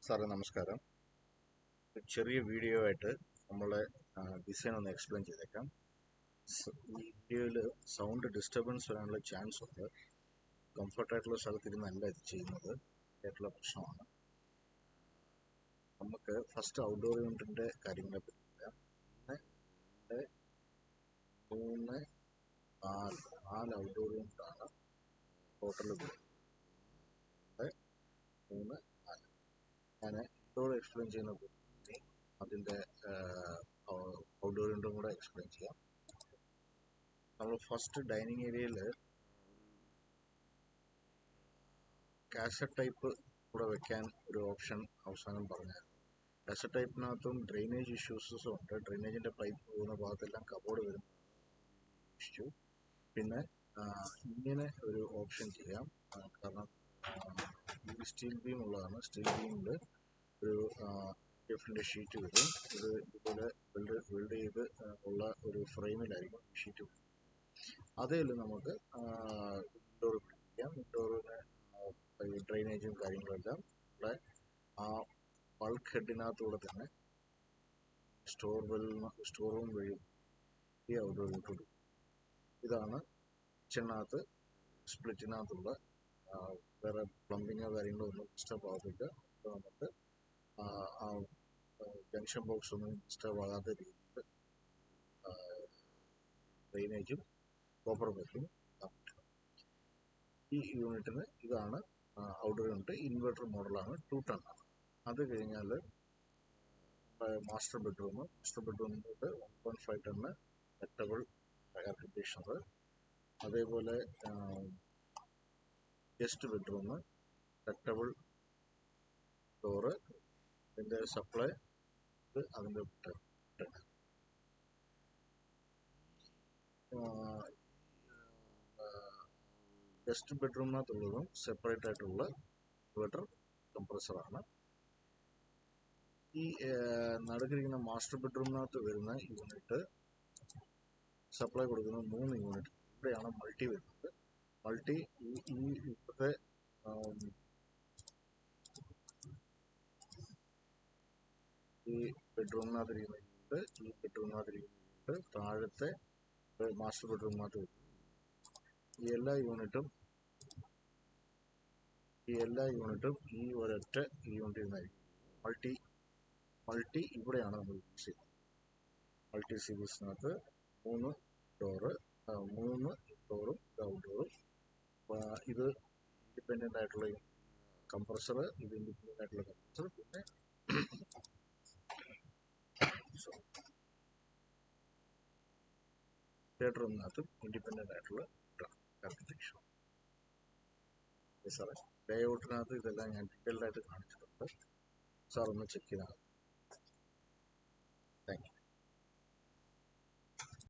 സാറേ നമസ്കാരം. ചെറിയ വീഡിയോ ആയിട്ട് നമ്മളെ ഡിസൈൻ ഒന്ന് എക്സ്പ്ലെയിൻ ചെയ്തേക്കാം. ഈ വീഡിയോയിൽ സൗണ്ട് ഡിസ്റ്റർബൻസ് വരാനുള്ള ചാൻസ് ഉണ്ട്. കംഫർട്ടായിട്ടുള്ള സ്ഥലത്തിരുന്നല്ല ഇത് ചെയ്യുന്നത്, ആയിട്ടുള്ള പ്രശ്നമാണ്. നമുക്ക് ഫസ്റ്റ് ഔട്ട്ഡോർ യൂണിറ്റിൻ്റെ കാര്യങ്ങളെ പറ്റി പറയാം. 1, 2, 3, 4 ഔട്ട്ഡോർ യൂണിറ്റാണ് ടോട്ടൽ വരുന്നത്. 3, 4 ഞാൻ ഇൻഡോർ എക്സ്പ്ലെയിൻ ചെയ്യുന്ന അതിൻ്റെ ഔട്ട്ഡോർ യൂണിറ്റും കൂടെ എക്സ്പ്ലെയിൻ ചെയ്യാം. നമ്മൾ ഫസ്റ്റ് ഡൈനിങ് ഏരിയയിൽ കാസറ്റ് ടൈപ്പ് കൂടെ വെക്കാൻ ഒരു ഓപ്ഷൻ അവസാനം പറഞ്ഞായിരുന്നു. കാസറ്റ് ടൈപ്പിനകത്തും ഡ്രെയിനേജ് ഇഷ്യൂസും ഉണ്ട്. ഡ്രെയിനേജിൻ്റെ പൈപ്പ് പോകുന്ന ഭാഗത്തെല്ലാം കബോർഡ് വരും ഇഷ്യൂ. പിന്നെ ഇങ്ങനെ ഒരു ഓപ്ഷൻ ചെയ്യാം. കാരണം ഈ സ്റ്റീൽ ബീം ഉള്ളതാണ്. സ്റ്റീൽ ബീമിൽ ഒരു ഡിഫറെൻ്റ് ഷീറ്റ് വരും. ഇത് ഇതുപോലെ ബിൽഡ് ചെയ്ത് ഉള്ള ഒരു ഫ്രെയിമിലായിരിക്കും ഷീറ്റ് വരും. അതിൽ നമുക്ക് ഇൻഡോർ പിടിപ്പിക്കാം. ഇൻഡോറിന് ഡ്രെയിനേജും കാര്യങ്ങളെല്ലാം ഇവിടെ ആ ബൾക്ക് ഹെഡിനകത്തൂടെ തന്നെ സ്റ്റോർ റൂം വഴി ഈ ഔട്ട്ഡോർ യൂണിറ്റ്. ഇതാണ് കിച്ചണിനകത്ത് സ്പ്ലിറ്റിനകത്തുള്ള വേറെ പ്ലംബിങ്ങോ കാര്യങ്ങളോ ഒന്നും ഡിസ്റ്റർബ് ആകത്തില്ല. അപ്പോൾ നമുക്ക് ആ ജംഗ്ഷൻ ബോക്സ് ഒന്നും ഡിസ്റ്റർബ് ആകാത്ത രീതിയിൽ ഡ്രെയിനേജും കോപ്പർ പൈപ്പും. ഈ യൂണിറ്റിന് ഇതാണ് ഔട്ട്ഡോർ യൂണിറ്റ്. ഇൻവെർട്ടർ മോഡലാണ്, 2 ടൺ ആണ്. അത് കഴിഞ്ഞാൽ മാസ്റ്റർ ബെഡ്റൂമിൽ 1.5 ടണ്ണ് മെറ്റബിൾ എയർ കണ്ടീഷണർ. അതേപോലെ ഗസ്റ്റ് ബെഡ്റൂം ഡക്റ്റബിൾ ഡോറ്, അതിൻ്റെ സപ്ലൈ, അതിൻ്റെ ഗസ്റ്റ് ബെഡ്റൂമിനകത്തുള്ളതും സെപ്പറേറ്റ് ആയിട്ടുള്ള ഇൻവെർട്ടർ കംപ്രസറാണ്. ഈ നടുക്കിരിക്കുന്ന മാസ്റ്റർ ബെഡ്റൂമിനകത്ത് വരുന്ന യൂണിറ്റ് സപ്ലൈ കൊടുക്കുന്ന 3 യൂണിറ്റ്. ഇവിടെയാണ് മൾട്ടി വരുന്നത്. മൾട്ടി ഇപ്പോഴത്തെ ഈ ബെഡ്റൂമിനകത്തിരിക്കുന്ന യൂണിറ്റ്, ഈ ബെഡ്റൂമിനകത്തിരിക്കുന്ന യൂണിറ്റ്, താഴത്തെ മാസ്റ്റർ ബെഡ്റൂമിനകത്ത് വരും. ഈ എല്ലാ യൂണിറ്റും ഈ ഒരൊറ്റ യൂണിറ്റിൽ നിന്നായിരിക്കും. മൾട്ടി ഇവിടെയാണ് നമ്മൾ യൂസ് ചെയ്യുന്നത്. മൾട്ടി സീരീസിനകത്ത് 3 ഡോറ്, 3 ഇൻഡോറും ഔട്ട്ഡോറും. ഇത് ഇൻഡിപെൻഡൻ്റ് ആയിട്ടുള്ള കംപ്രസർ, ഇത് ഇൻഡിപെൻഡൻ്റ് ആയിട്ടുള്ള കംപ്രസർ. പിന്നെ തിയേറ്ററിനകത്തും ഇൻഡിപെൻഡൻ്റ് ആയിട്ടുള്ള ആർക്കിടെക്ചർ. സാറേ ലേഔട്ടിനകത്ത് ഇതെല്ലാം ഞാൻ ഡീറ്റെയിൽഡായിട്ട് കാണിച്ചിട്ടുണ്ട്. സാർ ഒന്ന് ചെക്ക് ചെയ്താൽ